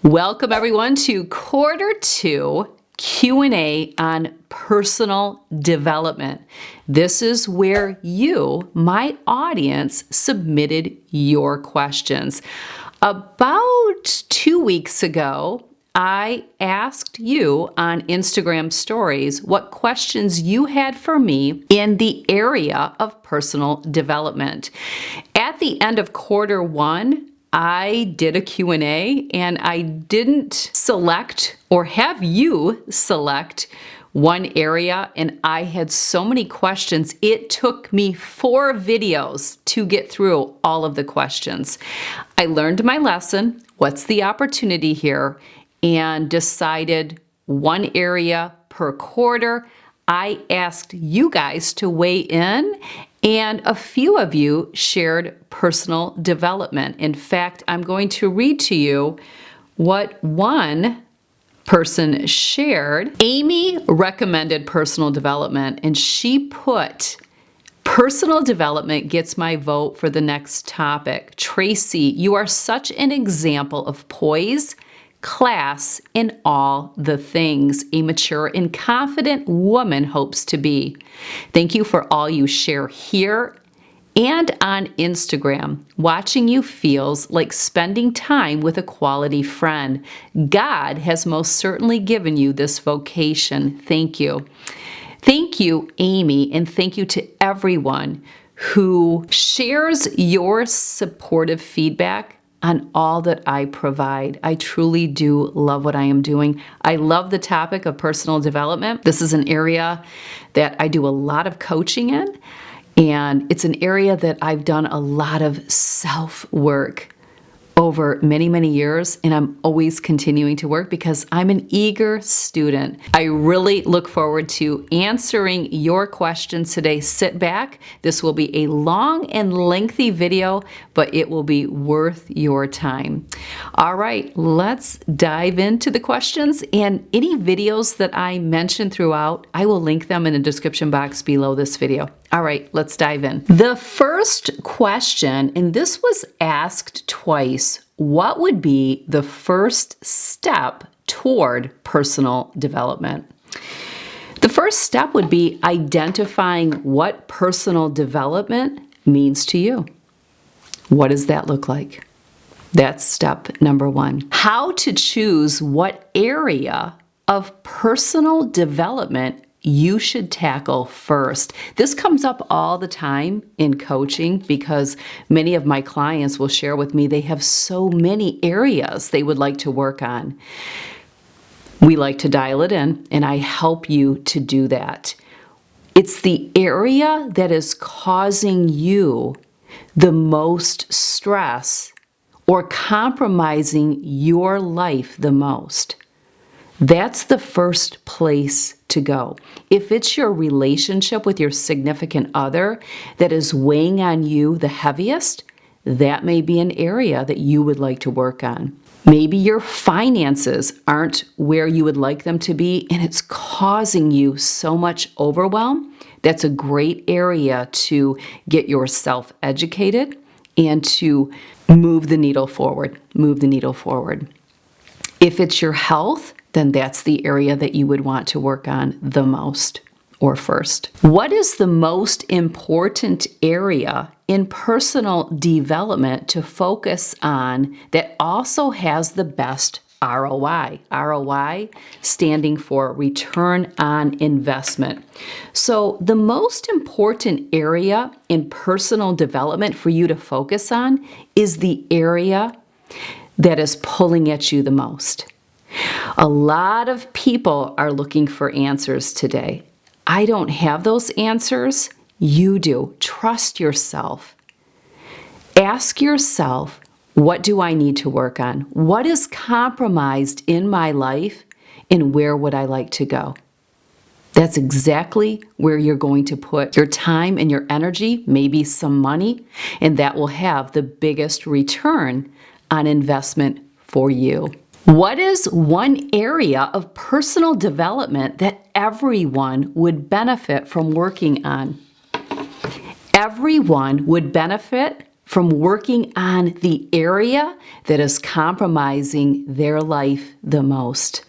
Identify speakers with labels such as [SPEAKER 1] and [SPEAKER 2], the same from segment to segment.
[SPEAKER 1] Welcome everyone to quarter 2 Q&A on personal development. This is where you, my audience, submitted your questions. About 2 weeks ago, I asked you on Instagram stories what questions you had for me in the area of personal development. At the end of quarter 1, I did a Q&A and I didn't select or have you select one area, and I had so many questions. It took me 4 videos to get through all of the questions. I learned my lesson, what's the opportunity here, and decided one area per quarter. I asked you guys to weigh in, and a few of you shared personal development. In fact, I'm going to read to you what one person shared. Amy recommended personal development, and she put, "Personal development gets my vote for the next topic. Tracy, you are such an example of poise, class, in all the things a mature and confident woman hopes to be. Thank you for all you share here and on Instagram. Watching you feels like spending time with a quality friend. God has most certainly given you this vocation. Thank you." Thank you, Amy, and thank you to everyone who shares your supportive feedback on all that I provide. I truly do love what I am doing. I love the topic of personal development. This is an area that I do a lot of coaching in, and it's an area that I've done a lot of self-work over many, many years, and I'm always continuing to work because I'm an eager student. I really look forward to answering your questions today. Sit back. This will be a long and lengthy video, but it will be worth your time. All right, let's dive into the questions, and any videos that I mention throughout, I will link them in the description box below this video. All right, let's dive in. The first question, and this was asked twice, what would be the first step toward personal development? The first step would be identifying what personal development means to you. What does that look like? That's step number 1. How to choose what area of personal development you should tackle first. This comes up all the time in coaching because many of my clients will share with me they have so many areas they would like to work on. We like to dial it in, and I help you to do that. It's the area that is causing you the most stress or compromising your life the most. That's the first place to go. If it's your relationship with your significant other that is weighing on you the heaviest, that may be an area that you would like to work on. Maybe your finances aren't where you would like them to be, and it's causing you so much overwhelm. That's a great area to get yourself educated and to move the needle forward. Move the needle forward. If it's your health, then that's the area that you would want to work on the most or first. What is the most important area in personal development to focus on that also has the best ROI? ROI standing for return on investment. So the most important area in personal development for you to focus on is the area that is pulling at you the most. A lot of people are looking for answers today. I don't have those answers. You do. Trust yourself. Ask yourself, what do I need to work on? What is compromised in my life, and where would I like to go? That's exactly where you're going to put your time and your energy, maybe some money, and that will have the biggest return on investment for you. What is one area of personal development that everyone would benefit from working on? Everyone would benefit from working on the area that is compromising their life the most.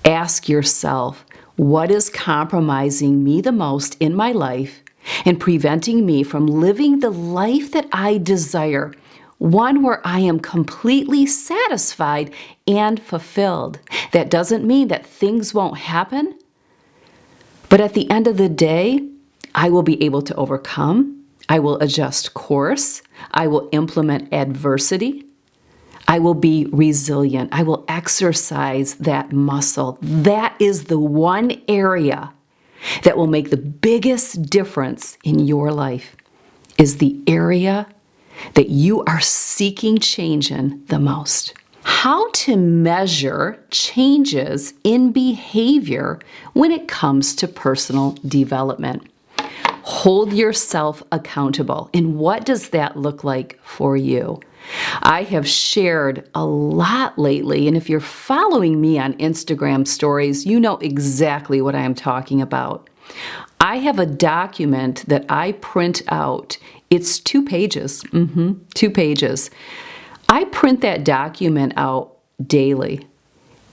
[SPEAKER 1] Ask yourself, what is compromising me the most in my life and preventing me from living the life that I desire? One where I am completely satisfied and fulfilled. That doesn't mean that things won't happen, but at the end of the day, I will be able to overcome. I will adjust course. I will implement adversity. I will be resilient. I will exercise that muscle. That is the one area that will make the biggest difference in your life, is the area that you are seeking change in the most. How to measure changes in behavior when it comes to personal development. Hold yourself accountable. And what does that look like for you? I have shared a lot lately, and if you're following me on Instagram stories, you know exactly what I am talking about. I have a document that I print out. It's 2 pages. 2 pages. I print that document out daily,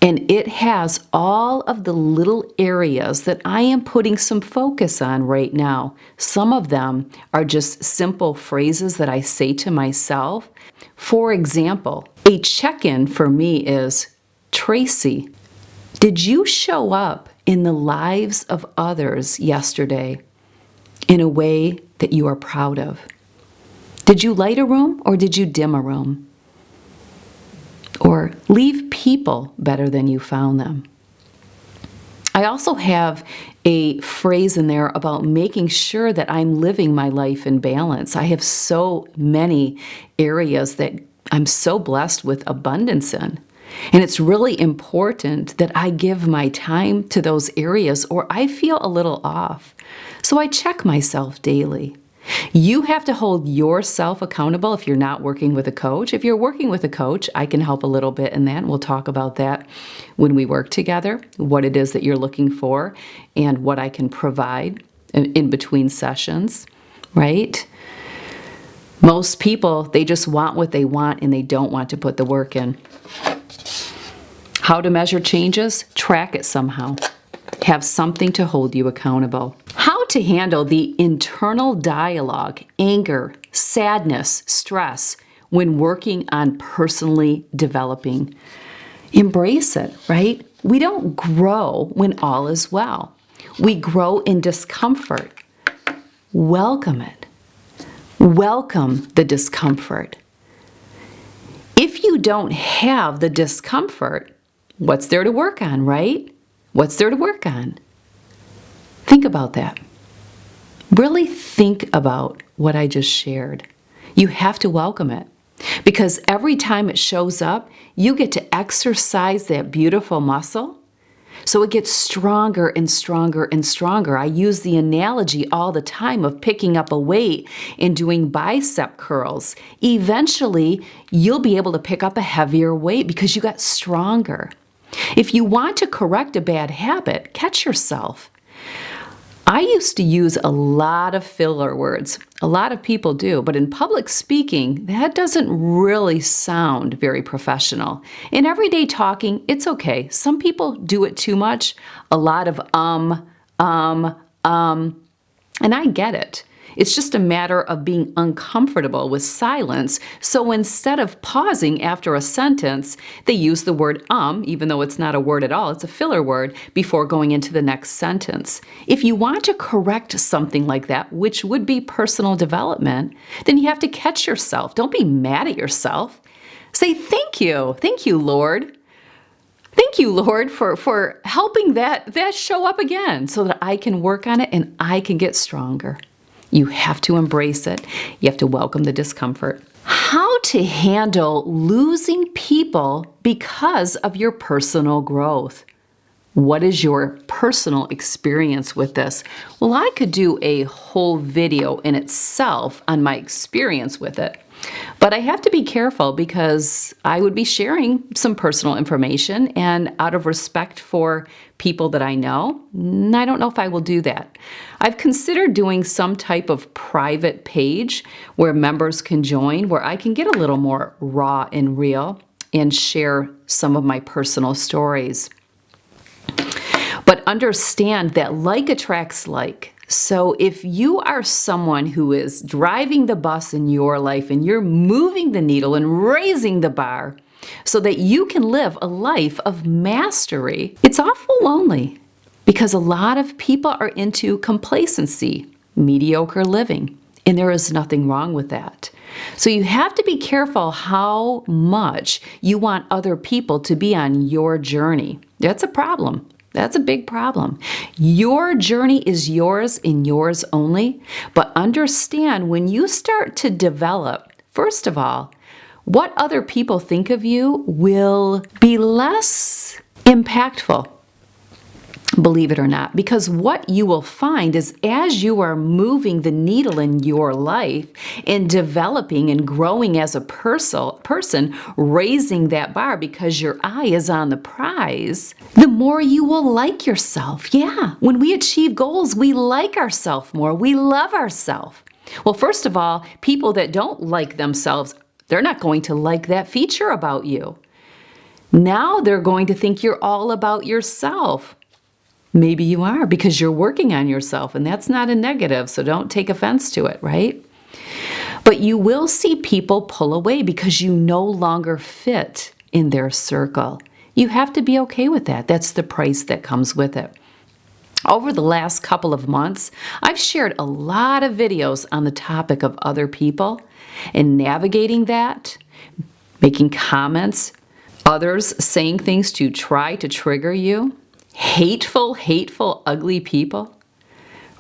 [SPEAKER 1] and it has all of the little areas that I am putting some focus on right now. Some of them are just simple phrases that I say to myself. For example, a check-in for me is, Tracy, did you show up in the lives of others yesterday in a way that you are proud of? Did you light a room or did you dim a room? Or leave people better than you found them? I also have a phrase in there about making sure that I'm living my life in balance. I have so many areas that I'm so blessed with abundance in. And it's really important that I give my time to those areas or I feel a little off. So I check myself daily. You have to hold yourself accountable if you're not working with a coach. If you're working with a coach, I can help a little bit in that. We'll talk about that when we work together, what it is that you're looking for and what I can provide in between sessions, right? Most people, they just want what they want and they don't want to put the work in. How to measure changes? Track it somehow. Have something to hold you accountable. How to handle the internal dialogue, anger, sadness, stress when working on personally developing. Embrace it, right? We don't grow when all is well. We grow in discomfort. Welcome it. Welcome the discomfort. If you don't have the discomfort, what's there to work on, right? What's there to work on? Think about that. Really think about what I just shared. You have to welcome it because every time it shows up, you get to exercise that beautiful muscle so it gets stronger and stronger and stronger. I use the analogy all the time of picking up a weight and doing bicep curls. Eventually, you'll be able to pick up a heavier weight because you got stronger. If you want to correct a bad habit, catch yourself. I used to use a lot of filler words. A lot of people do, but in public speaking, that doesn't really sound very professional. In everyday talking, it's okay. Some people do it too much. A lot of and I get it. It's just a matter of being uncomfortable with silence. So instead of pausing after a sentence, they use the word even though it's not a word at all, it's a filler word, before going into the next sentence. If you want to correct something like that, which would be personal development, then you have to catch yourself. Don't be mad at yourself. Say, thank you. Thank you, Lord. Thank you, Lord, for helping that show up again so that I can work on it and I can get stronger. You have to embrace it. You have to welcome the discomfort. How to handle losing people because of your personal growth. What is your personal experience with this? Well, I could do a whole video in itself on my experience with it. But I have to be careful because I would be sharing some personal information, and out of respect for people that I know, I don't know if I will do that. I've considered doing some type of private page where members can join, where I can get a little more raw and real and share some of my personal stories. But understand that like attracts like. So if you are someone who is driving the bus in your life and you're moving the needle and raising the bar so that you can live a life of mastery, it's awful lonely because a lot of people are into complacency, mediocre living, and there is nothing wrong with that. So you have to be careful how much you want other people to be on your journey. That's a problem. That's a big problem. Your journey is yours and yours only, but understand when you start to develop, first of all, what other people think of you will be less impactful, believe it or not, because what you will find is as you are moving the needle in your life and developing and growing as a person, raising that bar because your eye is on the prize, the more you will like yourself. Yeah, when we achieve goals, we like ourselves more. We love ourselves. Well, first of all, people that don't like themselves, they're not going to like that feature about you. Now they're going to think you're all about yourself. Maybe you are because you're working on yourself, and that's not a negative, so don't take offense to it, right? But you will see people pull away because you no longer fit in their circle. You have to be okay with that. That's the price that comes with it. Over the last couple of months, I've shared a lot of videos on the topic of other people and navigating that, making comments, others saying things to try to trigger you. Hateful, ugly people,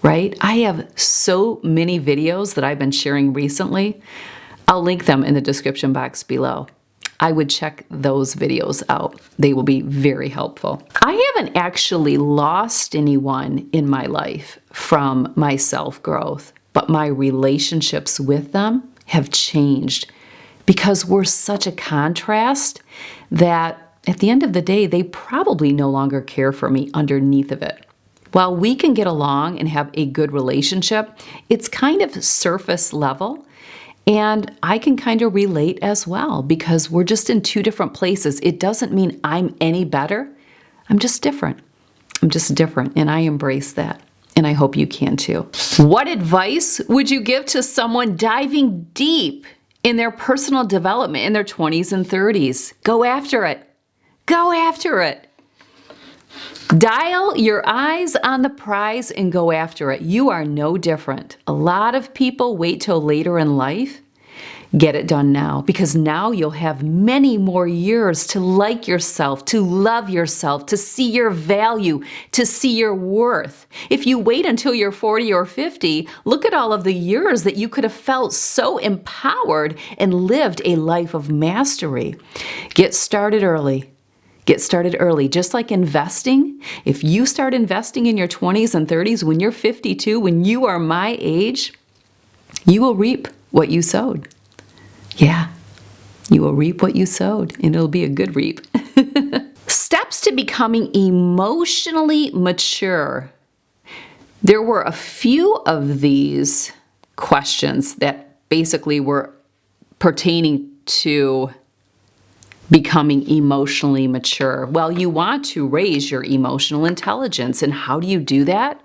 [SPEAKER 1] right? I have so many videos that I've been sharing recently. I'll link them in the description box below. I would check those videos out. They will be very helpful. I haven't actually lost anyone in my life from my self-growth, but my relationships with them have changed because we're such a contrast that at the end of the day, they probably no longer care for me underneath of it. While we can get along and have a good relationship, it's kind of surface level, and I can kind of relate as well because we're just in two different places. It doesn't mean I'm any better. I'm just different. And I embrace that, and I hope you can too. What advice would you give to someone diving deep in their personal development in their 20s and 30s? Go after it. Go after it. Dial your eyes on the prize and go after it. You are no different. A lot of people wait till later in life. Get it done now because now you'll have many more years to like yourself, to love yourself, to see your value, to see your worth. If you wait until you're 40 or 50, look at all of the years that you could have felt so empowered and lived a life of mastery. Get started early. Get started early. Just like investing, if you start investing in your 20s and 30s, when you're 52, when you are my age, you will reap what you sowed. Yeah, you will reap what you sowed, and it'll be a good reap. Steps to becoming emotionally mature. There were a few of these questions that basically were pertaining to becoming emotionally mature. Well, you want to raise your emotional intelligence, and how do you do that?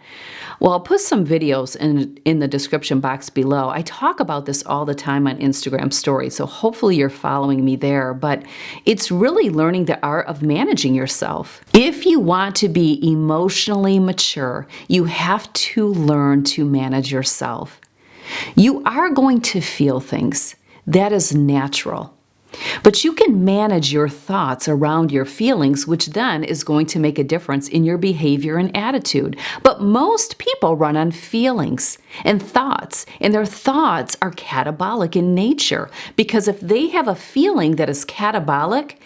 [SPEAKER 1] Well, I'll put some videos in the description box below. I talk about this all the time on Instagram stories, so hopefully you're following me there, but it's really learning the art of managing yourself. If you want to be emotionally mature, you have to learn to manage yourself. You are going to feel things. That is natural. But you can manage your thoughts around your feelings, which then is going to make a difference in your behavior and attitude. But most people run on feelings and thoughts, and their thoughts are catabolic in nature, because if they have a feeling that is catabolic,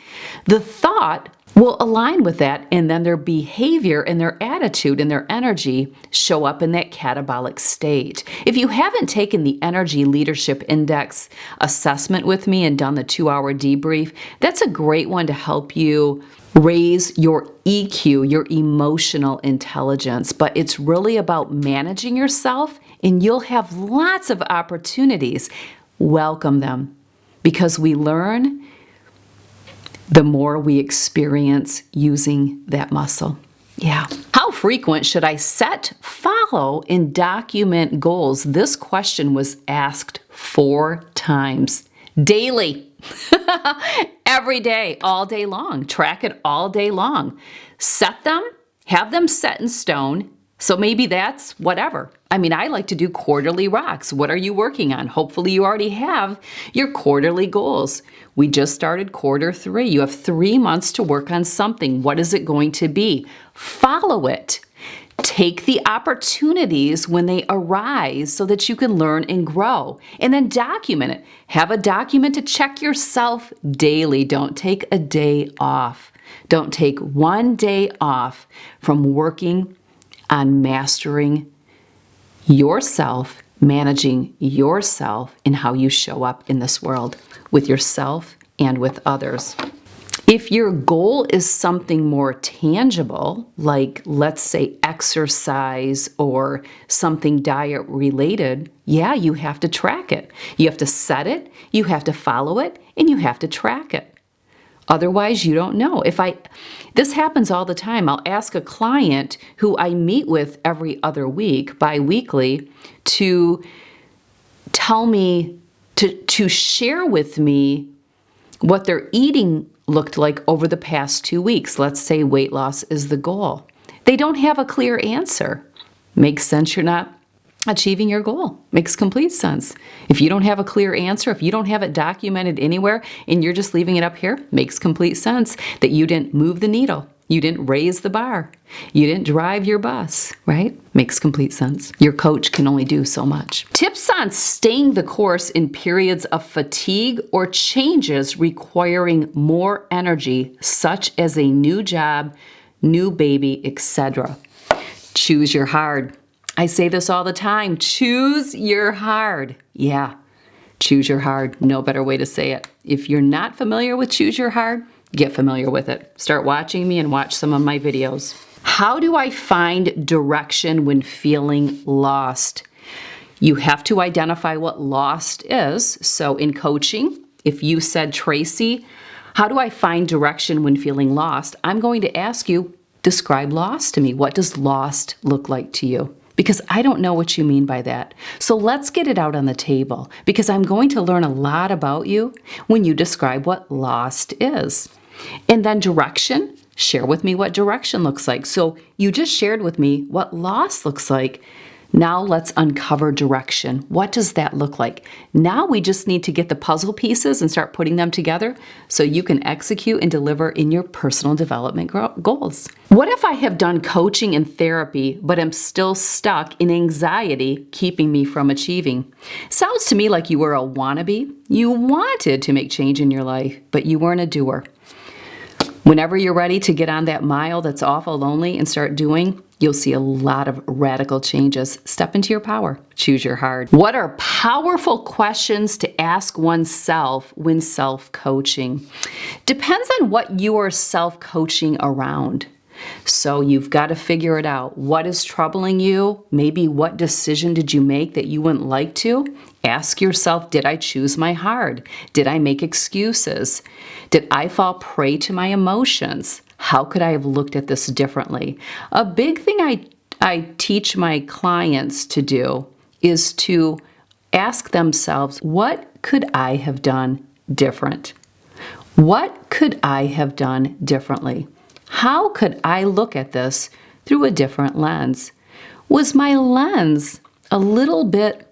[SPEAKER 1] the thought will align with that, and then their behavior and their attitude and their energy show up in that catabolic state. If you haven't taken the Energy Leadership Index assessment with me and done the 2-hour debrief, that's a great one to help you raise your EQ, your emotional intelligence. But it's really about managing yourself, and you'll have lots of opportunities. Welcome them, because we learn the more we experience using that muscle. Yeah. How frequent should I set, follow, and document goals? This question was asked 4 times. Daily. Every day, all day long. Track it all day long. Set them, have them set in stone. So maybe that's whatever. I mean, I like to do quarterly rocks. What are you working on? Hopefully you already have your quarterly goals. We just started quarter 3. You have 3 months to work on something. What is it going to be? Follow it. Take the opportunities when they arise so that you can learn and grow. And then document it. Have a document to check yourself daily. Don't take a day off. Don't take one day off from working on mastering yourself, managing yourself, and how you show up in this world with yourself and with others. If your goal is something more tangible, like let's say exercise or something diet related, yeah, you have to track it. You have to set it, you have to follow it, and you have to track it. Otherwise, you don't know. This happens all the time. I'll ask a client who I meet with every other week, bi-weekly, to tell me, to share with me what their eating looked like over the past 2 weeks. Let's say weight loss is the goal. They don't have a clear answer. Makes sense you're not achieving your goal. Makes complete sense. If you don't have a clear answer, if you don't have it documented anywhere and you're just leaving it up here, makes complete sense that you didn't move the needle. You didn't raise the bar. You didn't drive your bus, right? Makes complete sense. Your coach can only do so much. Tips on staying the course in periods of fatigue or changes requiring more energy, such as a new job, new baby, etc. Choose your hard. I say this all the time. Choose your hard. Yeah, choose your hard. No better way to say it. If you're not familiar with choose your hard, get familiar with it. Start watching me and watch some of my videos. How do I find direction when feeling lost? You have to identify what lost is. So in coaching, if you said, Tracy, how do I find direction when feeling lost? I'm going to ask you, describe lost to me. What does lost look like to you? Because I don't know what you mean by that. So let's get it out on the table, because I'm going to learn a lot about you when you describe what lost is. And then direction, share with me what direction looks like. So you just shared with me what lost looks like. Now let's uncover direction. What does that look like? Now we just need to get the puzzle pieces and start putting them together so you can execute and deliver in your personal development goals. What if I have done coaching and therapy, but am still stuck in anxiety keeping me from achieving? Sounds to me like you were a wannabe. You wanted to make change in your life, but you weren't a doer. Whenever you're ready to get on that mile that's awful lonely and start doing, you'll see a lot of radical changes. Step into your power. Choose your hard. What are powerful questions to ask oneself when self-coaching? Depends on what you are self-coaching around. So you've got to figure it out. What is troubling you? Maybe what decision did you make that you wouldn't like to? Ask yourself, did I choose my hard? Did I make excuses? Did I fall prey to my emotions? How could I have looked at this differently? A big thing I teach my clients to do is to ask themselves, what could I have done different? What could I have done differently? How could I look at this through a different lens? Was my lens a little bit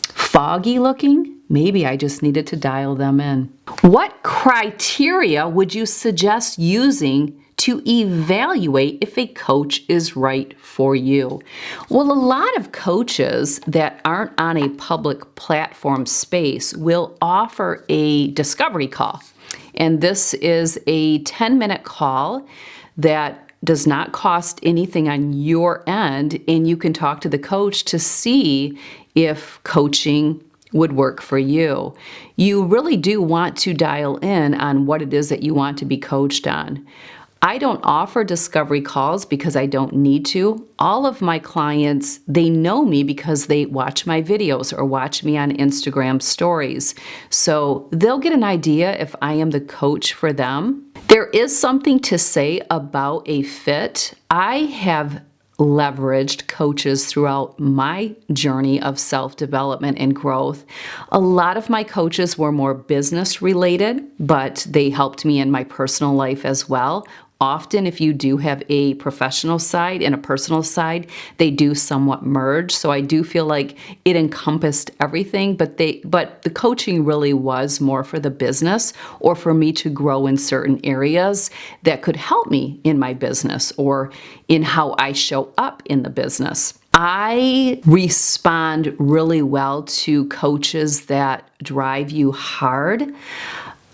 [SPEAKER 1] foggy looking? Maybe I just needed to dial them in. What criteria would you suggest using to evaluate if a coach is right for you? Well, a lot of coaches that aren't on a public platform space will offer a discovery call. And this is a 10-minute call that does not cost anything on your end, and you can talk to the coach to see if coaching would work for you. You really do want to dial in on what it is that you want to be coached on. I don't offer discovery calls because I don't need to. All of my clients, they know me because they watch my videos or watch me on Instagram stories. So they'll get an idea if I am the coach for them. There is something to say about a fit. I have leveraged coaches throughout my journey of self-development and growth. A lot of my coaches were more business related, but they helped me in my personal life as well. Often, if you do have a professional side and a personal side, they do somewhat merge. So I do feel like it encompassed everything, but the coaching really was more for the business or for me to grow in certain areas that could help me in my business or in how I show up in the business. I respond really well to coaches that drive you hard.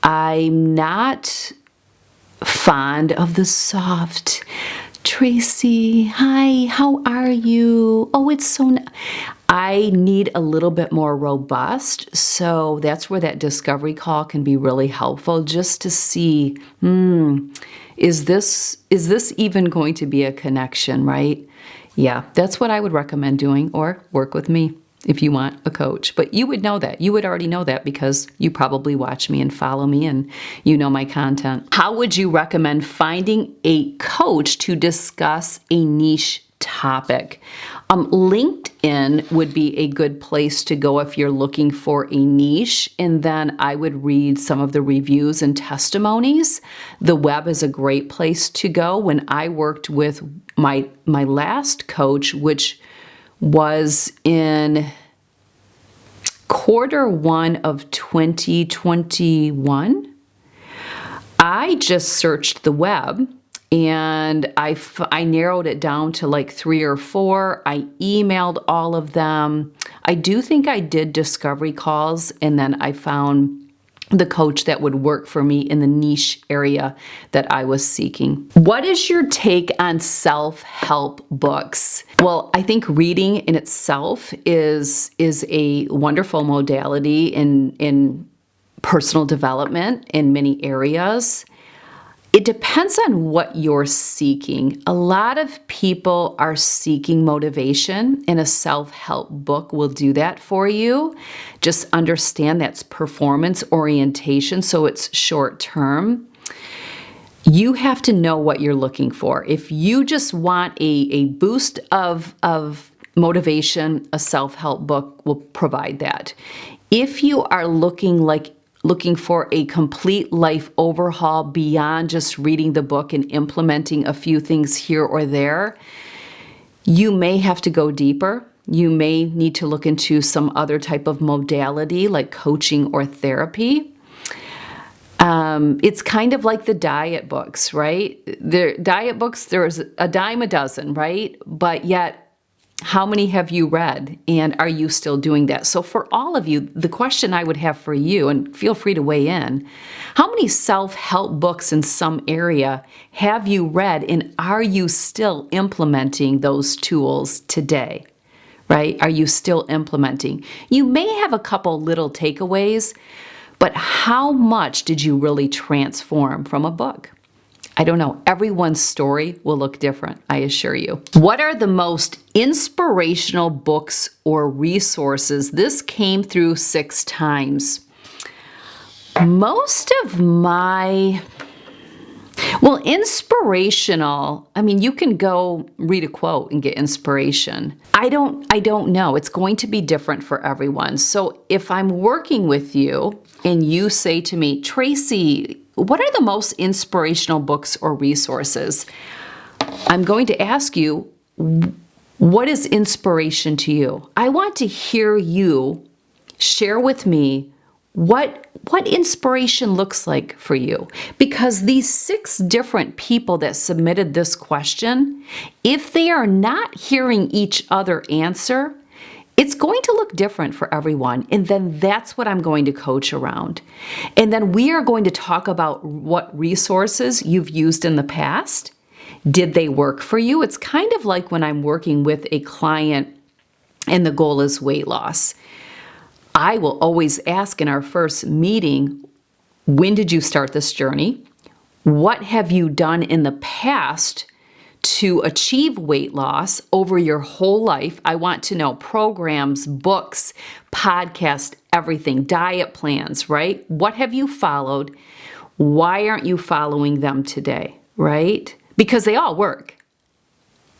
[SPEAKER 1] I'm not fond of the soft, Tracy, hi, how are you? Oh, it's so I need a little bit more robust. So that's where that discovery call can be really helpful, just to see, is this even going to be a connection, right? Yeah, that's what I would recommend doing, or work with me if you want a coach. But you would know that. You would already know that because you probably watch me and follow me and you know my content. How would you recommend finding a coach to discuss a niche topic? LinkedIn would be a good place to go if you're looking for a niche, and then I would read some of the reviews and testimonies. The web is a great place to go. When I worked with my last coach, which was in Q1 of 2021, I just searched the web and I narrowed it down to like 3 or 4. I emailed all of them. I do think I did discovery calls, and then I found the coach that would work for me in the niche area that I was seeking. What is your take on self-help books? Well, I think reading in itself is a wonderful modality in personal development in many areas. It depends on what you're seeking. A lot of people are seeking motivation, and a self-help book will do that for you. Just understand that's performance orientation, so it's short term. You have to know what you're looking for. If you just want a boost of motivation, a self-help book will provide that. If you are looking for a complete life overhaul beyond just reading the book and implementing a few things here or there, you may have to go deeper. You may need to look into some other type of modality like coaching or therapy. It's kind of like the diet books, right? Diet books, there's a dime a dozen, right? But yet, how many have you read, and are you still doing that? So for all of you, the question I would have for you, and feel free to weigh in, how many self-help books in some area have you read, and are you still implementing those tools today, right? Are you still implementing? You may have a couple little takeaways, but how much did you really transform from a book? I don't know. Everyone's story will look different, I assure you. What are the most inspirational books or resources? This came through 6 times. Most of my, inspirational, you can go read a quote and get inspiration. I don't know. It's going to be different for everyone. So if I'm working with you and you say to me, Tracy, what are the most inspirational books or resources? I'm going to ask you, what is inspiration to you? I want to hear you share with me what inspiration looks like for you. Because these 6 different people that submitted this question, if they are not hearing each other answer, It's going to look different for everyone, and then that's what I'm going to coach around. And then we are going to talk about what resources you've used in the past. Did they work for you? It's kind of like when I'm working with a client and the goal is weight loss. I will always ask in our first meeting, when did you start this journey? What have you done in the past to achieve weight loss over your whole life? I want to know programs, books, podcasts, everything, diet plans, right? What have you followed? Why aren't you following them today, right? Because they all work.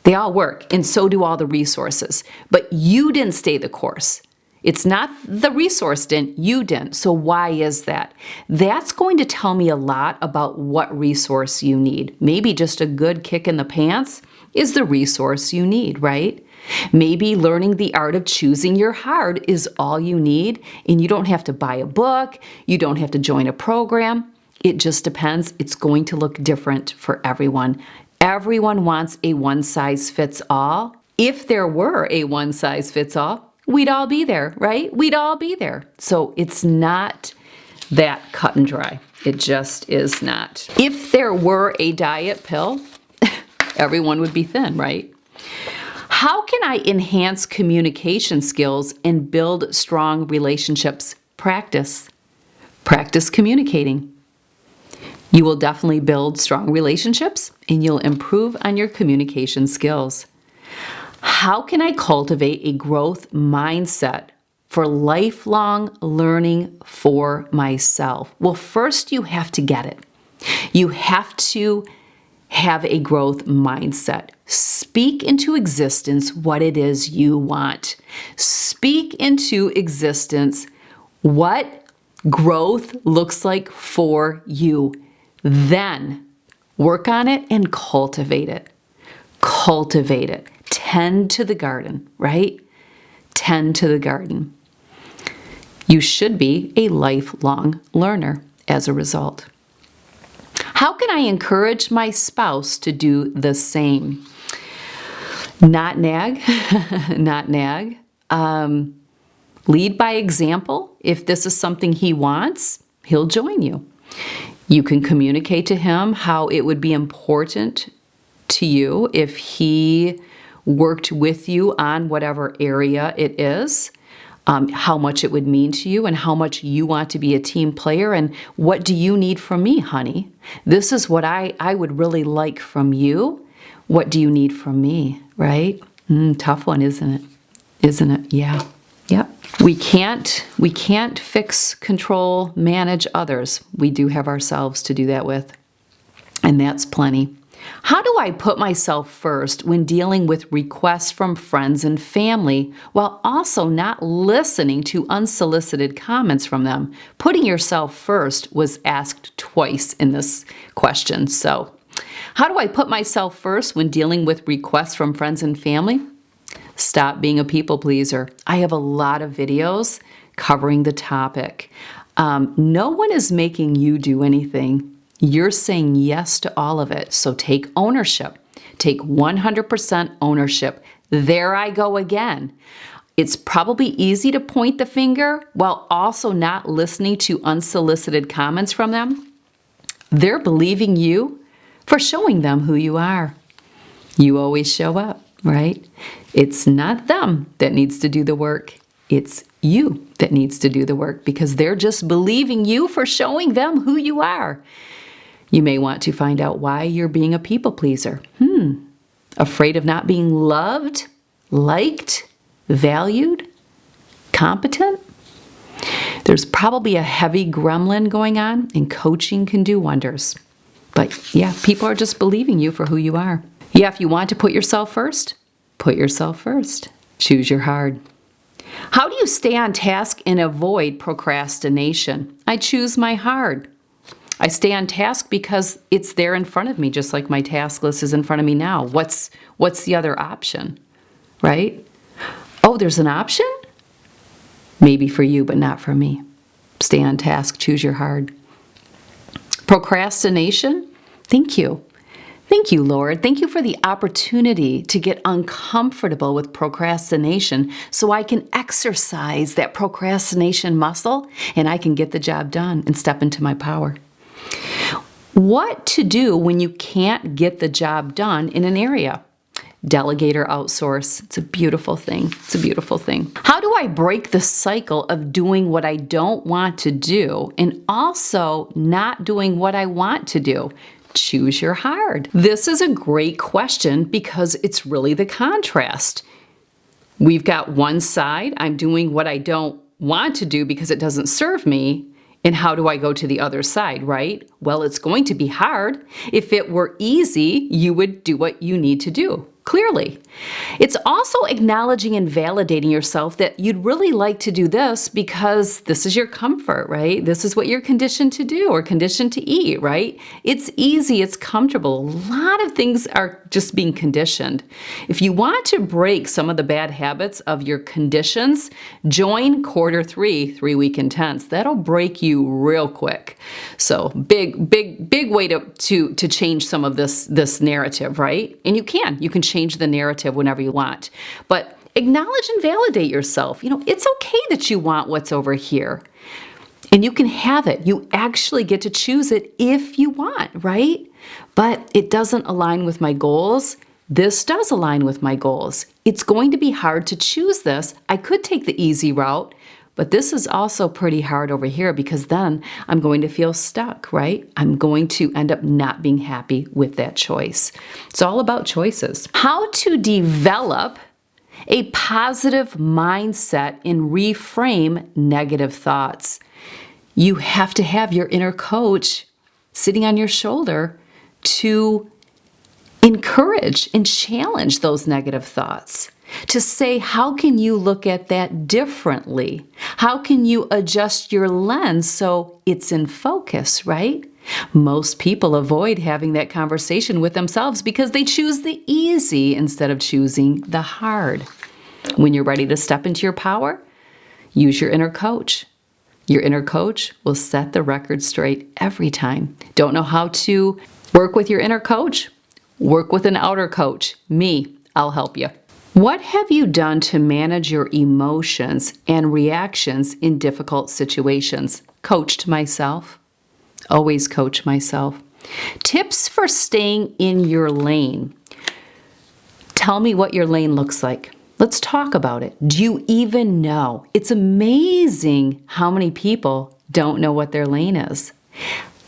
[SPEAKER 1] They all work, and so do all the resources. But you didn't stay the course. It's not the resource didn't, you didn't. So why is that? That's going to tell me a lot about what resource you need. Maybe just a good kick in the pants is the resource you need, right? Maybe learning the art of choosing your hard is all you need, and you don't have to buy a book, you don't have to join a program. It just depends. It's going to look different for everyone. Everyone wants a one-size-fits-all. If there were a one-size-fits-all, we'd all be there, right? We'd all be there. So it's not that cut and dry. It just is not. If there were a diet pill, everyone would be thin, right? How can I enhance communication skills and build strong relationships? Practice. Practice communicating. You will definitely build strong relationships and you'll improve on your communication skills. How can I cultivate a growth mindset for lifelong learning for myself? Well, first you have to get it. You have to have a growth mindset. Speak into existence what it is you want. Speak into existence what growth looks like for you. Then work on it and cultivate it. Cultivate it. Tend to the garden, right? Tend to the garden. You should be a lifelong learner as a result. How can I encourage my spouse to do the same? Not nag, not nag. Lead by example. If this is something he wants, he'll join you. You can communicate to him how it would be important to you if he worked with you on whatever area it is, how much it would mean to you and how much you want to be a team player and what do you need from me, honey? This is what I would really like from you. What do you need from me, right? Tough one, isn't it? Isn't it? Yeah. Yep. We can't fix, control, manage others. We do have ourselves to do that with, and that's plenty. How do I put myself first when dealing with requests from friends and family while also not listening to unsolicited comments from them? Putting yourself first was asked twice in this question. So, how do I put myself first when dealing with requests from friends and family? Stop being a people pleaser. I have a lot of videos covering the topic. No one is making you do anything. You're saying yes to all of it. So take ownership. Take 100% ownership. There I go again. It's probably easy to point the finger while also not listening to unsolicited comments from them. They're believing you for showing them who you are. You always show up, right? It's not them that needs to do the work. It's you that needs to do the work because they're just believing you for showing them who you are. You may want to find out why you're being a people pleaser. Afraid of not being loved, liked, valued, competent? There's probably a heavy gremlin going on, and coaching can do wonders. But yeah, people are just believing you for who you are. Yeah, if you want to put yourself first, put yourself first. Choose your hard. How do you stay on task and avoid procrastination? I choose my hard. I stay on task because it's there in front of me, just like my task list is in front of me now. What's the other option, right? Oh, there's an option? Maybe for you, but not for me. Stay on task, choose your hard. Procrastination? Thank you. Thank you, Lord. Thank you for the opportunity to get uncomfortable with procrastination so I can exercise that procrastination muscle and I can get the job done and step into my power. What to do when you can't get the job done in an area? Delegate or outsource. It's a beautiful thing. It's a beautiful thing. How do I break the cycle of doing what I don't want to do and also not doing what I want to do? Choose your hard. This is a great question because it's really the contrast. We've got one side, I'm doing what I don't want to do because it doesn't serve me. And how do I go to the other side, right? Well, it's going to be hard. If it were easy, you would do what you need to do. Clearly. It's also acknowledging and validating yourself that you'd really like to do this because this is your comfort, right? This is what you're conditioned to do or conditioned to eat, right? It's easy, it's comfortable. A lot of things are just being conditioned. If you want to break some of the bad habits of your conditions, join quarter 3-week intense. That'll break you real quick. So big way to change some of this narrative, right? And you can change the narrative whenever you want. But acknowledge and validate yourself. It's okay that you want what's over here. And you can have it. You actually get to choose it if you want, right? But it doesn't align with my goals. This does align with my goals. It's going to be hard to choose this. I could take the easy route, but this is also pretty hard over here because then I'm going to feel stuck, right? I'm going to end up not being happy with that choice. It's all about choices. How to develop a positive mindset and reframe negative thoughts. You have to have your inner coach sitting on your shoulder to encourage and challenge those negative thoughts. To say, how can you look at that differently? How can you adjust your lens so it's in focus, right? Most people avoid having that conversation with themselves because they choose the easy instead of choosing the hard. When you're ready to step into your power, use your inner coach. Your inner coach will set the record straight every time. Don't know how to work with your inner coach? Work with an outer coach. Me, I'll help you. What have you done to manage your emotions and reactions in difficult situations? Coached myself. Always coach myself. Tips for staying in your lane. Tell me what your lane looks like. Let's talk about it. Do you even know? It's amazing how many people don't know what their lane is.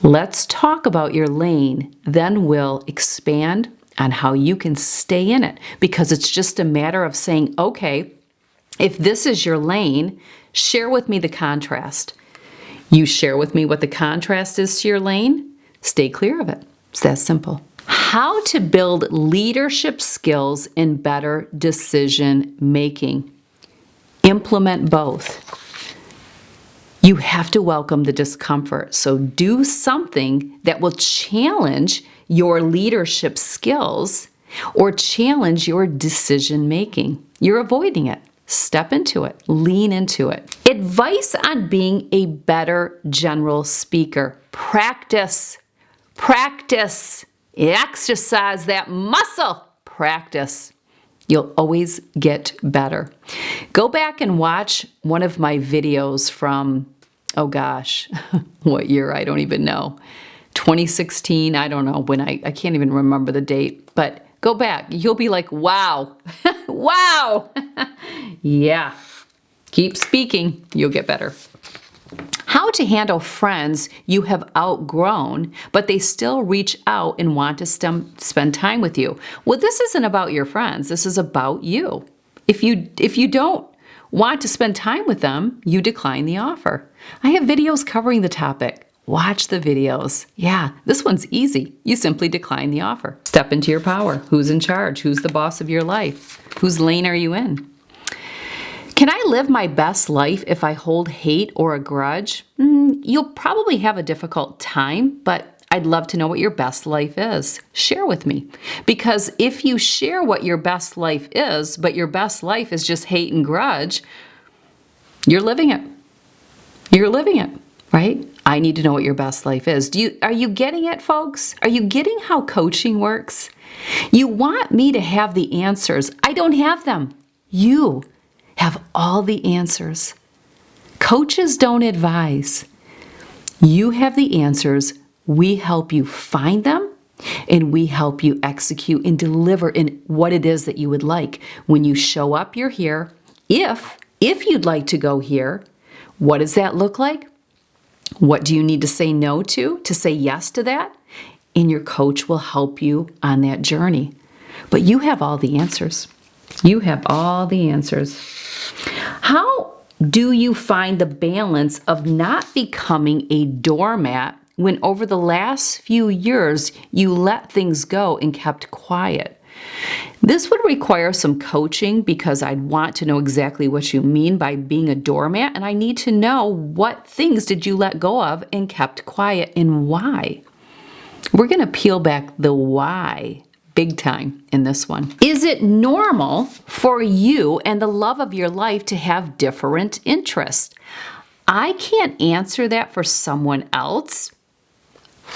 [SPEAKER 1] Let's talk about your lane, then we'll expand on how you can stay in it, because it's just a matter of saying, okay, if this is your lane, share with me the contrast. You share with me what the contrast is to your lane, stay clear of it. It's that simple. How to build leadership skills and better decision making. Implement both. You have to welcome the discomfort. So do something that will challenge your leadership skills or challenge your decision making. You're avoiding it. Step into it. Lean into it. Advice on being a better general speaker. Practice. Practice. Exercise that muscle. Practice. You'll always get better. Go back and watch one of my videos from, oh gosh, what year? I don't even know. 2016, I don't know when, I can't even remember the date, but go back. You'll be like, wow, wow. Yeah, keep speaking, you'll get better. How to handle friends you have outgrown, but they still reach out and want to spend time with you. Well, this isn't about your friends. This is about you. If you don't want to spend time with them, you decline the offer. I have videos covering the topic. Watch the videos. Yeah, this one's easy. You simply decline the offer. Step into your power. Who's in charge? Who's the boss of your life? Whose lane are you in? Can I live my best life if I hold hate or a grudge? You'll probably have a difficult time, but I'd love to know what your best life is. Share with me. Because if you share what your best life is, but your best life is just hate and grudge, you're living it. You're living it. right? I need to know what your best life is. Are you getting it, folks? Are you getting how coaching works? You want me to have the answers. I don't have them. You have all the answers. Coaches don't advise. You have the answers. We help you find them, and we help you execute and deliver in what it is that you would like. When you show up, you're here. If you'd like to go here, what does that look like? What do you need to say no to say yes to that? And your coach will help you on that journey. But you have all the answers. You have all the answers. How do you find the balance of not becoming a doormat when over the last few years you let things go and kept quiet? This would require some coaching because I'd want to know exactly what you mean by being a doormat, and I need to know what things did you let go of and kept quiet and why. We're going to peel back the why big time in this one. Is it normal for you and the love of your life to have different interests? I can't answer that for someone else.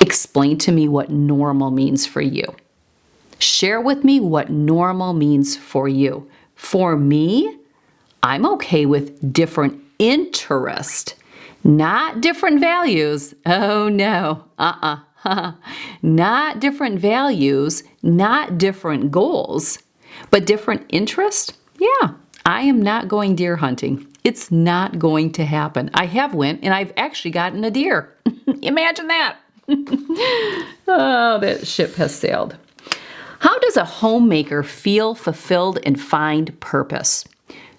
[SPEAKER 1] Explain to me what normal means for you. Share with me what normal means for you. For me, I'm okay with different interest, not different values. Oh no, not different values, not different goals, but different interest. Yeah, I am not going deer hunting. It's not going to happen. I have went and I've actually gotten a deer. Imagine that. Oh, that ship has sailed. How does a homemaker feel fulfilled and find purpose?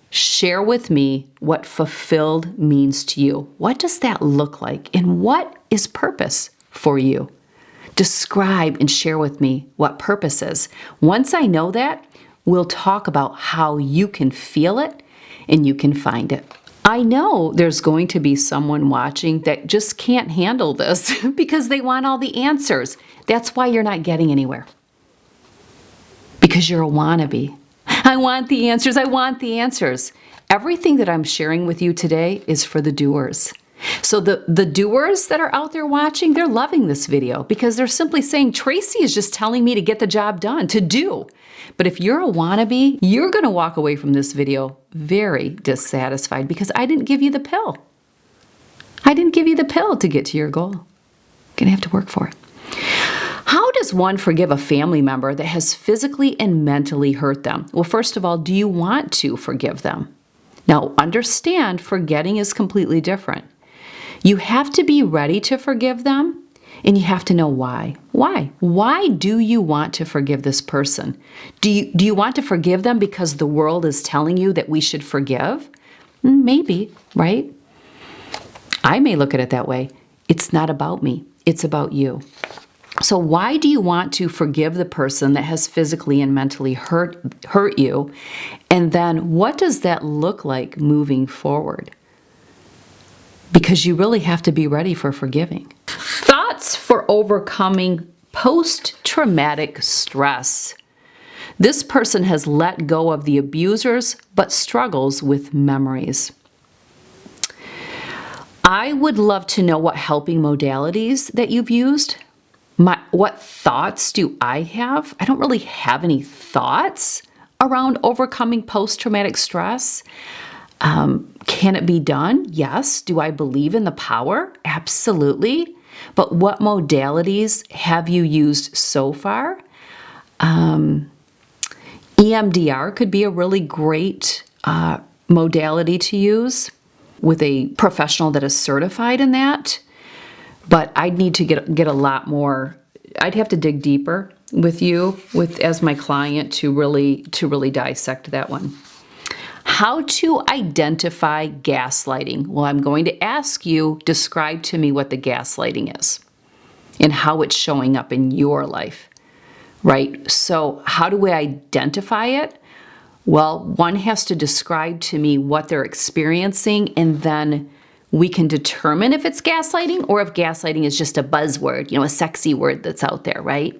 [SPEAKER 1] Share with me what fulfilled means to you. What does that look like? And what is purpose for you? Describe and share with me what purpose is. Once I know that, we'll talk about how you can feel it and you can find it. I know there's going to be someone watching that just can't handle this because they want all the answers. That's why you're not getting anywhere. Because you're a wannabe. I want the answers. I want the answers. Everything that I'm sharing with you today is for the doers. So the doers that are out there watching, they're loving this video because they're simply saying, Tracy is just telling me to get the job done, to do. But if you're a wannabe, you're going to walk away from this video very dissatisfied because I didn't give you the pill. I didn't give you the pill to get to your goal. You're going to have to work for it. How does one forgive a family member that has physically and mentally hurt them? Well, first of all, do you want to forgive them? Now, understand forgetting is completely different. You have to be ready to forgive them, and you have to know why. Why? Why do you want to forgive this person? Do you want to forgive them because the world is telling you that we should forgive? Maybe, right? I may look at it that way. It's not about me. It's about you. So why do you want to forgive the person that has physically and mentally hurt you? And then what does that look like moving forward? Because you really have to be ready for forgiving. Thoughts for overcoming post-traumatic stress. This person has let go of the abusers but struggles with memories. I would love to know what helping modalities that you've used. What thoughts do I have? I don't really have any thoughts around overcoming post-traumatic stress. Can it be done? Yes. Do I believe in the power? Absolutely. But what modalities have you used so far? EMDR could be a really great modality to use with a professional that is certified in that. But I'd need to get a lot more. I'd have to dig deeper with you as my client to really dissect that one. How to identify gaslighting? Well, I'm going to ask you, describe to me what the gaslighting is and how it's showing up in your life, right? So how do we identify it? Well, one has to describe to me what they're experiencing, and then we can determine if it's gaslighting or if gaslighting is just a buzzword, a sexy word that's out there, right?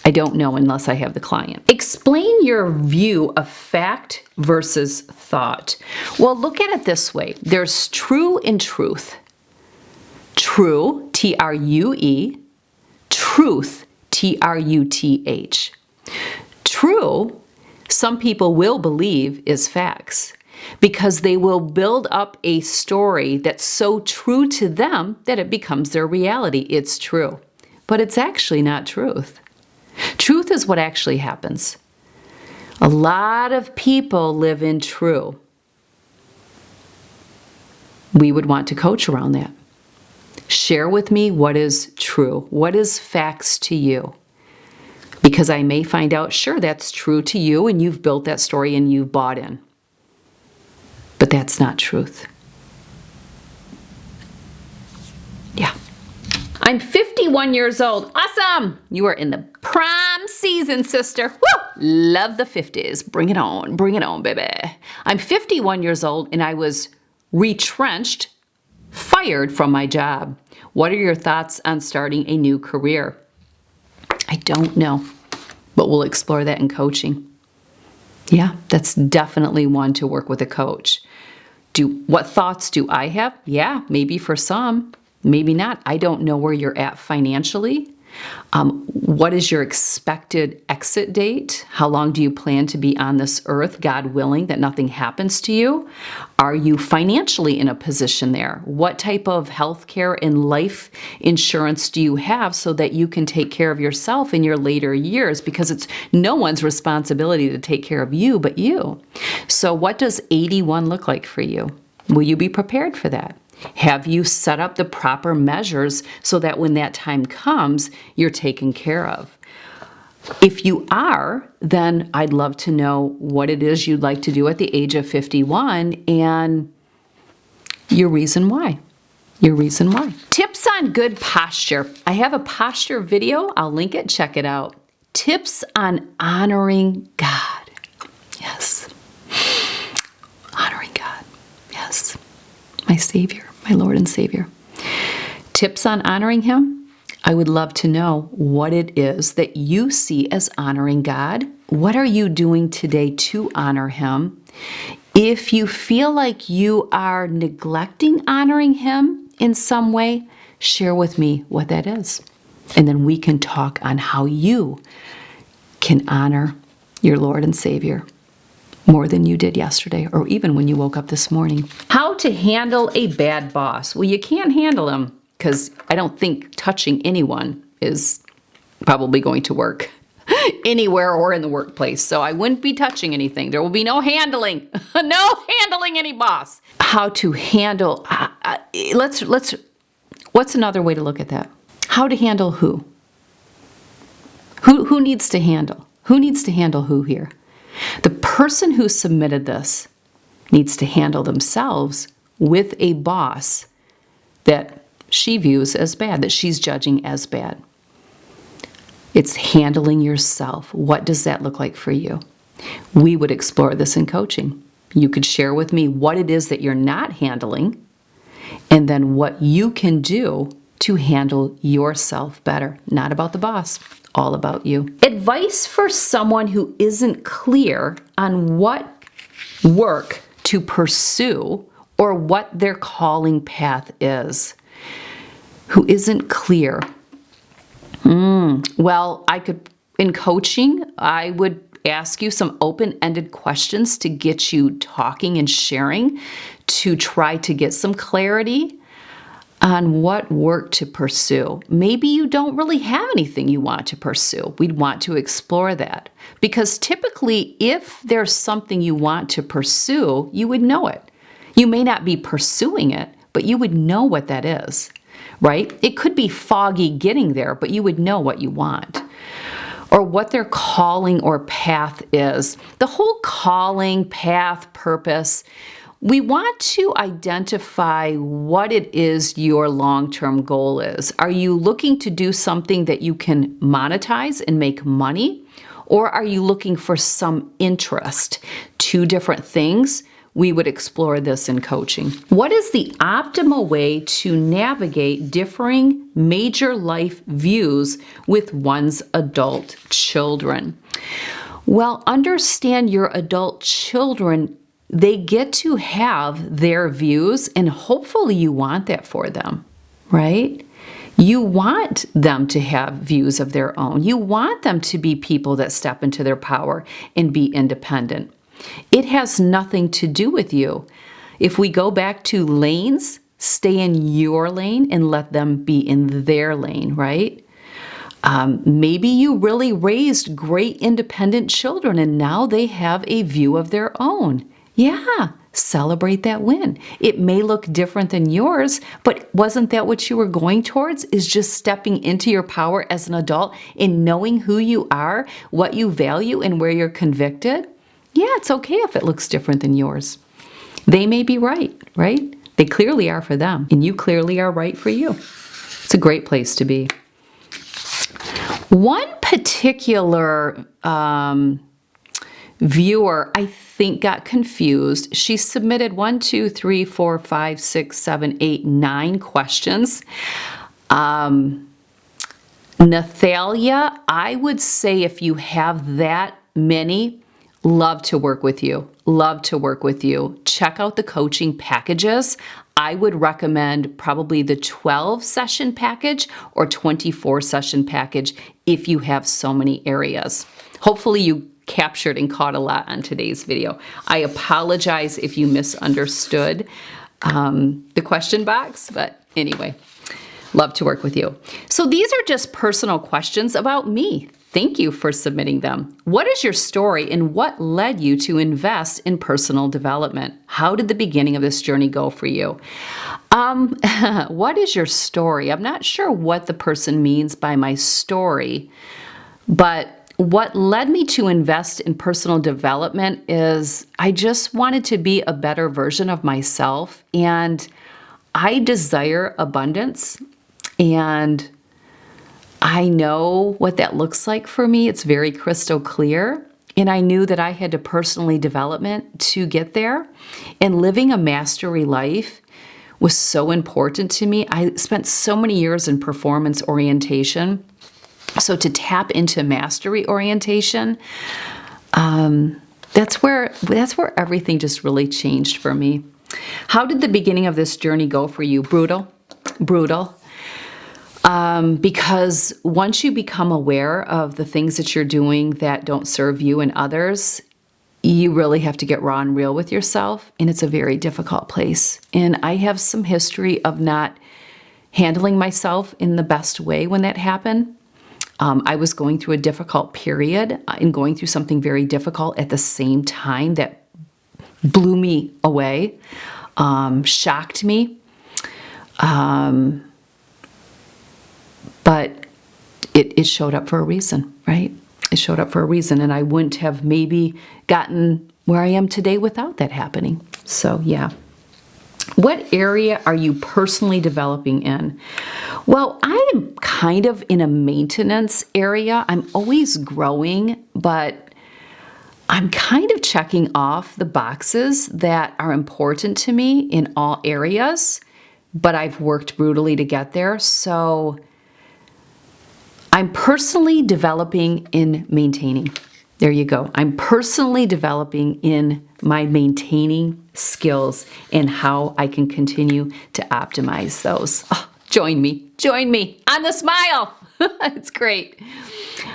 [SPEAKER 1] I don't know unless I have the client. Explain your view of fact versus thought. Well, look at it this way. There's true and truth. True, True, truth, Truth. True, some people will believe is facts because they will build up a story that's so true to them that it becomes their reality. It's true, but it's actually not truth. Truth is what actually happens. A lot of people live in true. We would want to coach around that. Share with me what is true. What is facts to you? Because I may find out, sure, that's true to you and you've built that story and you've bought in. But that's not truth. Yeah. I'm 51 years old. Awesome! You are in the prime season, sister. Woo! Love the 50s. Bring it on, baby. I'm 51 years old and I was retrenched, fired from my job. What are your thoughts on starting a new career? I don't know, but we'll explore that in coaching. Yeah, that's definitely one to work with a coach. What thoughts do I have? Yeah, maybe for some, maybe not. I don't know where you're at financially. What is your expected exit date? How long do you plan to be on this earth, God willing, that nothing happens to you? Are you financially in a position there? What type of health care and life insurance do you have so that you can take care of yourself in your later years? Because it's no one's responsibility to take care of you but you. So what does 81 look like for you? Will you be prepared for that? Have you set up the proper measures so that when that time comes, you're taken care of? If you are, then I'd love to know what it is you'd like to do at the age of 51 and your reason why. Your reason why. Tips on good posture. I have a posture video. I'll link it. Check it out. Tips on honoring God. Yes. Honoring God. Yes. My Savior, my Lord and Savior. Tips on honoring Him. I would love to know what it is that you see as honoring God. What are you doing today to honor Him? If you feel like you are neglecting honoring Him in some way, share with me what that is. And then we can talk on how you can honor your Lord and Savior more than you did yesterday, or even when you woke up this morning. How to handle a bad boss. Well, you can't handle him because I don't think touching anyone is probably going to work anywhere or in the workplace. So I wouldn't be touching anything. There will be no handling, no handling any boss. How to handle, what's another way to look at that? How to handle who? Who needs to handle? Who needs to handle who here? The person who submitted this needs to handle themselves with a boss that she views as bad, that she's judging as bad. It's handling yourself. What does that look like for you? We would explore this in coaching. You could share with me what it is that you're not handling and then what you can do to handle yourself better. Not about the boss. All about you. Advice for someone who isn't clear on what work to pursue or what their calling path is. Who isn't clear. Well, in coaching, I would ask you some open-ended questions to get you talking and sharing to try to get some clarity on what work to pursue. Maybe you don't really have anything you want to pursue. We'd want to explore that. Because typically, if there's something you want to pursue, you would know it. You may not be pursuing it, but you would know what that is, right? It could be foggy getting there, but you would know what you want. Or what their calling or path is. The whole calling, path, purpose, we want to identify what it is your long-term goal is. Are you looking to do something that you can monetize and make money? Or are you looking for some interest? Two different things. We would explore this in coaching. What is the optimal way to navigate differing major life views with one's adult children? Well, understand your adult children. They get to have their views, and hopefully you want that for them. right? You want them to have views of their own. You want them to be people that step into their power and be independent. It has nothing to do with you. If we go back to lanes, stay in your lane and let them be in their lane, right? Maybe you really raised great independent children and now they have a view of their own. Yeah, celebrate that win. It may look different than yours, but wasn't that what you were going towards? Is just stepping into your power as an adult and knowing who you are, what you value, and where you're convicted? Yeah, it's okay if it looks different than yours. They may be right? They clearly are for them, and you clearly are right for you. It's a great place to be. One particular viewer, I think, got confused. She submitted 9 questions. Nathalia, I would say if you have that many, love to work with you. Love to work with you. Check out the coaching packages. I would recommend probably the 12-session package or 24-session package if you have so many areas. Hopefully you captured and caught a lot on today's video. I apologize if you misunderstood the question box, but anyway, love to work with you. So these are just personal questions about me. Thank you for submitting them. What is your story and what led you to invest in personal development? How did the beginning of this journey go for you? What is your story? I'm not sure what the person means by my story, but what led me to invest in personal development is I just wanted to be a better version of myself, and I desire abundance, and I know what that looks like for me. It's very crystal clear. And I knew that I had to personally development to get there. And living a mastery life was so important to me. I spent so many years in performance orientation. So to tap into mastery orientation, that's where everything just really changed for me. How did the beginning of this journey go for you? Brutal. Because once you become aware of the things that you're doing that don't serve you and others, you really have to get raw and real with yourself, and it's a very difficult place. And I have some history of not handling myself in the best way when that happened. I was going through a difficult period and going through something very difficult at the same time that blew me away, shocked me. But it showed up for a reason, right? It showed up for a reason, and I wouldn't have maybe gotten where I am today without that happening. So yeah. What area are you personally developing in? Well, I am kind of in a maintenance area. I'm always growing, but I'm kind of checking off the boxes that are important to me in all areas, but I've worked brutally to get there. So I'm personally developing in maintaining. There you go. I'm personally developing in my maintaining skills and how I can continue to optimize those. Oh, join me on the smile. It's great.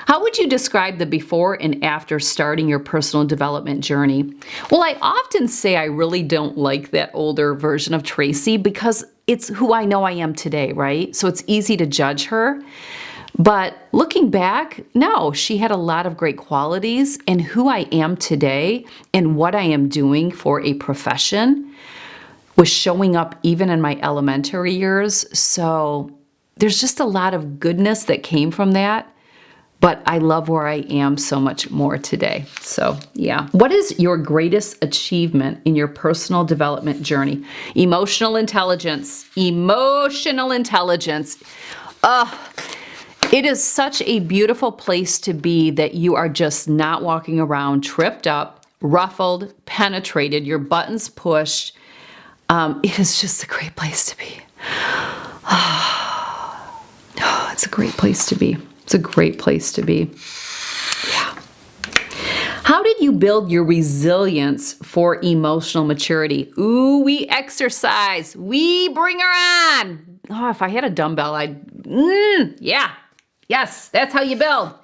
[SPEAKER 1] How would you describe the before and after starting your personal development journey? Well, I often say I really don't like that older version of Tracy because it's who I know I am today, right? So it's easy to judge her. But looking back, no, she had a lot of great qualities, and who I am today and what I am doing for a profession was showing up even in my elementary years. So there's just a lot of goodness that came from that, but I love where I am so much more today. So yeah. What is your greatest achievement in your personal development journey? Emotional intelligence. Emotional intelligence. It is such a beautiful place to be that you are just not walking around tripped up, ruffled, penetrated, your buttons pushed. It is just a great place to be. It's a great place to be. It's a great place to be. Yeah. How did you build your resilience for emotional maturity? Ooh, we exercise. We bring her on. oh, if I had a dumbbell, yeah, yes, that's how you build.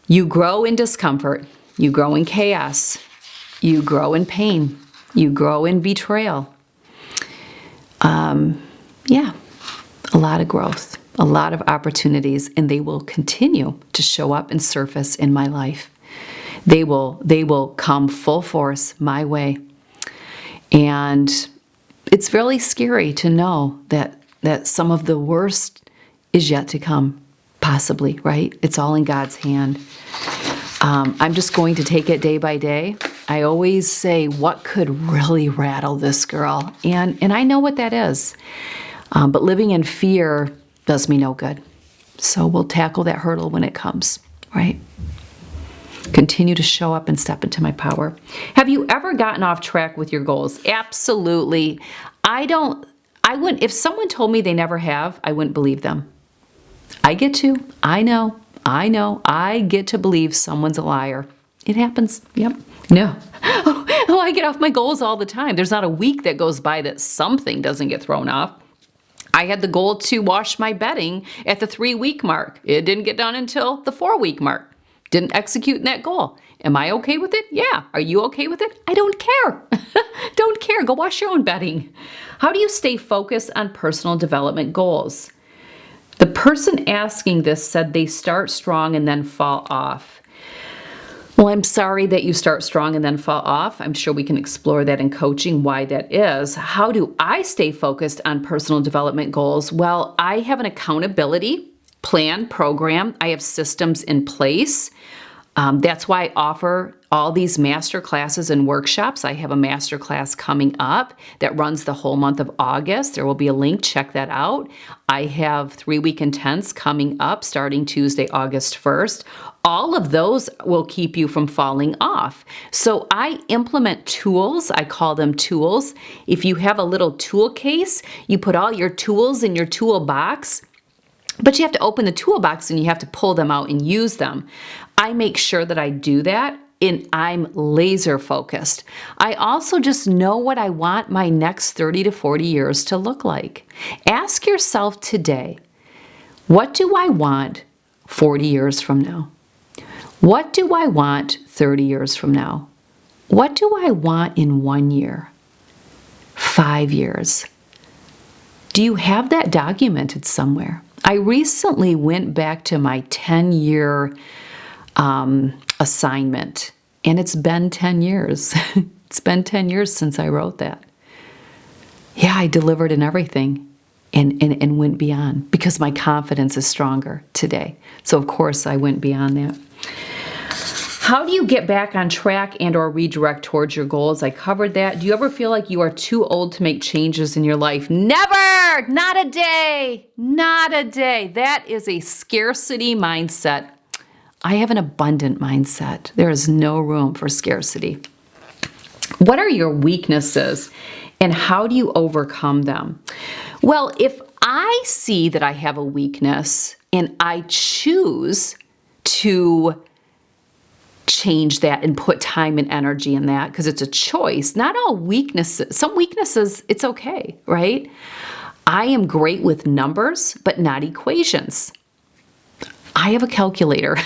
[SPEAKER 1] You grow in discomfort. You grow in chaos. You grow in pain. You grow in betrayal. Yeah, a lot of growth, a lot of opportunities, and they will continue to show up and surface in my life. They will come full force my way. And it's really scary to know that some of the worst is yet to come, possibly, right? It's all in God's hand. I'm just going to take it day by day. I always say, what could really rattle this girl? And I know what that is. But living in fear does me no good. So we'll tackle that hurdle when it comes, right? Continue to show up and step into my power. Have you ever gotten off track with your goals? Absolutely. I wouldn't, if someone told me they never have, I wouldn't believe them. I know, I get to believe someone's a liar. It happens. Yep. No. Oh, I get off my goals all the time. There's not a week that goes by that something doesn't get thrown off. I had the goal to wash my bedding at the 3-week mark. It didn't get done until the 4-week mark. Didn't execute that goal. Am I okay with it? Yeah. Are you okay with it? I don't care. Don't care. Go wash your own bedding. How do you stay focused on personal development goals? The person asking this said they start strong and then fall off. Well, I'm sorry that you start strong and then fall off. I'm sure we can explore that in coaching, why that is. How do I stay focused on personal development goals? Well, I have an accountability plan, program. I have systems in place. That's why I offer all these master classes and workshops. I have a master class coming up that runs the whole month of August. There will be a link. Check that out. I have 3-week intense coming up starting Tuesday, August 1st. All of those will keep you from falling off. So I implement tools. I call them tools. If you have a little tool case, you put all your tools in your toolbox. But you have to open the toolbox and you have to pull them out and use them. I make sure that I do that, and I'm laser focused. I also just know what I want my next 30 to 40 years to look like. Ask yourself today, what do I want 40 years from now? What do I want 30 years from now? What do I want in 1 year? 5 years? Do you have that documented somewhere? I recently went back to my 10-year assignment, and it's been 10 years. It's been 10 years since I wrote that. Yeah, I delivered in everything and went beyond because my confidence is stronger today. So of course I went beyond that. How do you get back on track and or redirect towards your goals? I covered that. Do you ever feel like you are too old to make changes in your life? Never! Not a day! Not a day. That is a scarcity mindset. I have an abundant mindset. There is no room for scarcity. What are your weaknesses and how do you overcome them? Well, if I see that I have a weakness and I choose to change that and put time and energy in that because it's a choice. Not all weaknesses, some weaknesses, it's okay, right? I am great with numbers, but not equations. I have a calculator.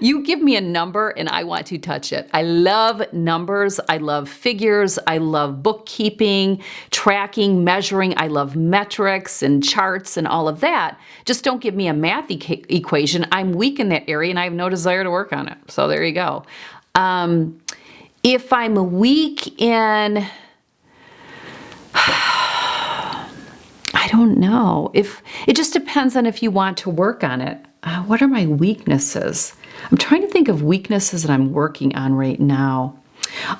[SPEAKER 1] You give me a number and I want to touch it. I love numbers. I love figures. I love bookkeeping, tracking, measuring. I love metrics and charts and all of that. Just don't give me a math equation. I'm weak in that area and I have no desire to work on it. So there you go. If I'm weak in, I don't know. If it just depends on if you want to work on it. What are my weaknesses? I'm trying to think of weaknesses that I'm working on right now.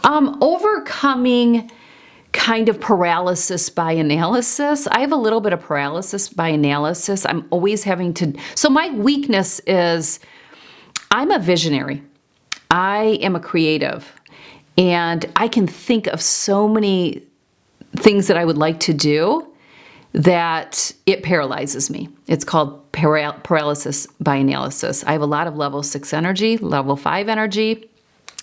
[SPEAKER 1] Overcoming kind of paralysis by analysis. I have a little bit of paralysis by analysis. I'm always having to, so my weakness is I'm a visionary. I am a creative and I can think of so many things that I would like to do that it paralyzes me. It's called paralysis by analysis. I have a lot of level 6 energy, level 5 energy.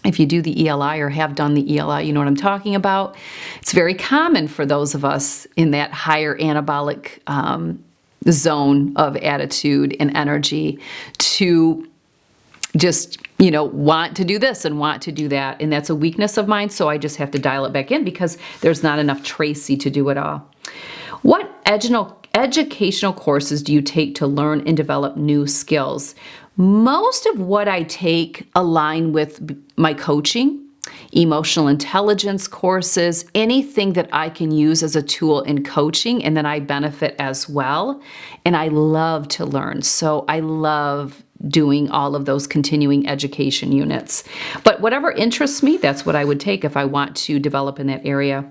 [SPEAKER 1] If you do the ELI or have done the ELI, you know what I'm talking about. It's very common for those of us in that higher anabolic zone of attitude and energy to just, want to do this and want to do that. And that's a weakness of mine, so I just have to dial it back in because there's not enough Tracy to do it all. What educational courses do you take to learn and develop new skills? Most of what I take align with my coaching, emotional intelligence courses, anything that I can use as a tool in coaching, and then I benefit as well. And I love to learn, so I love doing all of those continuing education units. But whatever interests me, that's what I would take if I want to develop in that area.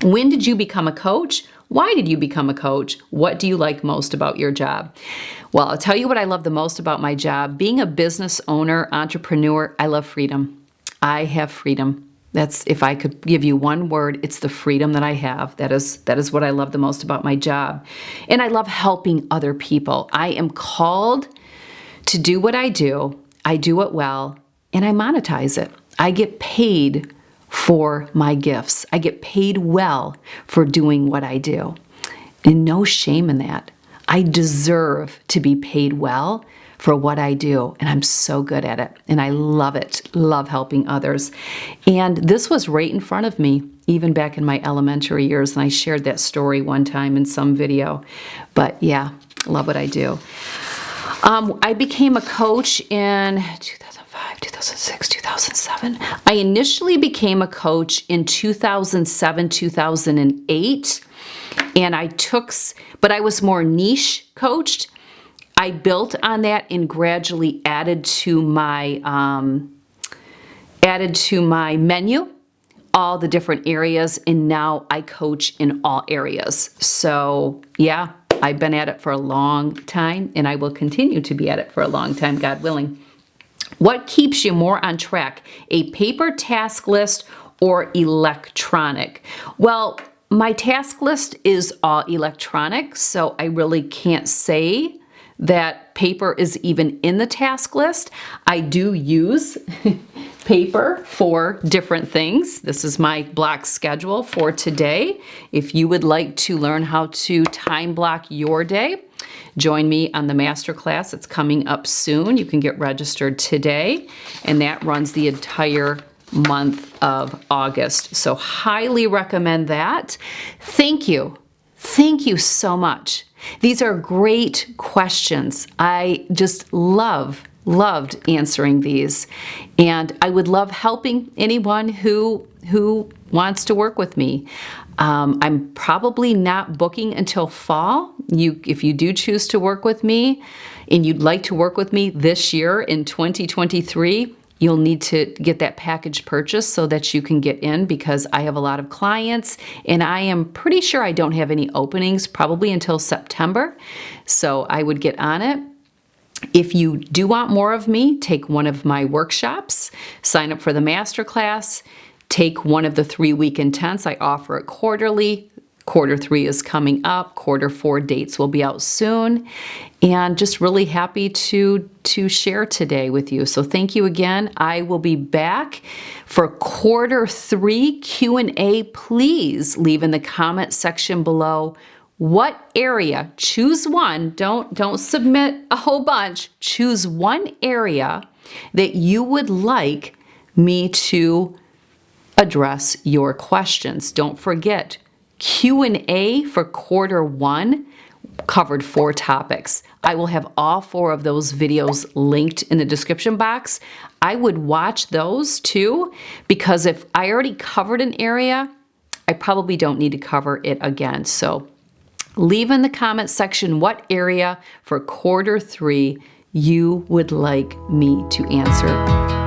[SPEAKER 1] When did you become a coach? Why did you become a coach? What do you like most about your job? Well, I'll tell you what I love the most about my job. Being a business owner, entrepreneur, I love freedom. I have freedom. If I could give you one word, it's the freedom that I have. That is what I love the most about my job. And I love helping other people. I am called to do what I do it well, and I monetize it. I get paid for my gifts. I get paid well for doing what I do. And no shame in that. I deserve to be paid well for what I do, and I'm so good at it. And I love it. Love helping others. And this was right in front of me, even back in my elementary years, and I shared that story one time in some video. But yeah, love what I do. I became a coach in 2005, 2006, 2007. I initially became a coach in 2007, 2008, and but I was more niche coached. I built on that and gradually added to my menu all the different areas, and now I coach in all areas. So yeah, I've been at it for a long time, and I will continue to be at it for a long time, God willing. What keeps you more on track, a paper task list or electronic? Well, my task list is all electronic, so I really can't say that paper is even in the task list. I do use paper for different things. This is my block schedule for today. If you would like to learn how to time block your day, join me on the masterclass. It's coming up soon. You can get registered today, and that runs the entire month of August. So highly recommend that. Thank you. Thank you so much. These are great questions. I just loved answering these, and I would love helping anyone who wants to work with me. I'm probably not booking until fall. If you do choose to work with me and you'd like to work with me this year in 2023, you'll need to get that package purchase so that you can get in, because I have a lot of clients and I am pretty sure I don't have any openings probably until September. So I would get on it. If you do want more of me, take one of my workshops, sign up for the masterclass, take one of the 3-week intense. I offer it quarterly. Quarter 3 is coming up. Quarter 4 dates will be out soon. And just really happy to share today with you. So thank you again. I will be back for quarter 3 Q&A. Please leave in the comment section below what area. Choose one. Don't submit a whole bunch. Choose one area that you would like me to address your questions. Don't forget, Q&A for quarter 1 covered 4 topics. I will have all 4 of those videos linked in the description box. I would watch those too, because if I already covered an area, I probably don't need to cover it again. So leave in the comment section what area for quarter 3 you would like me to answer.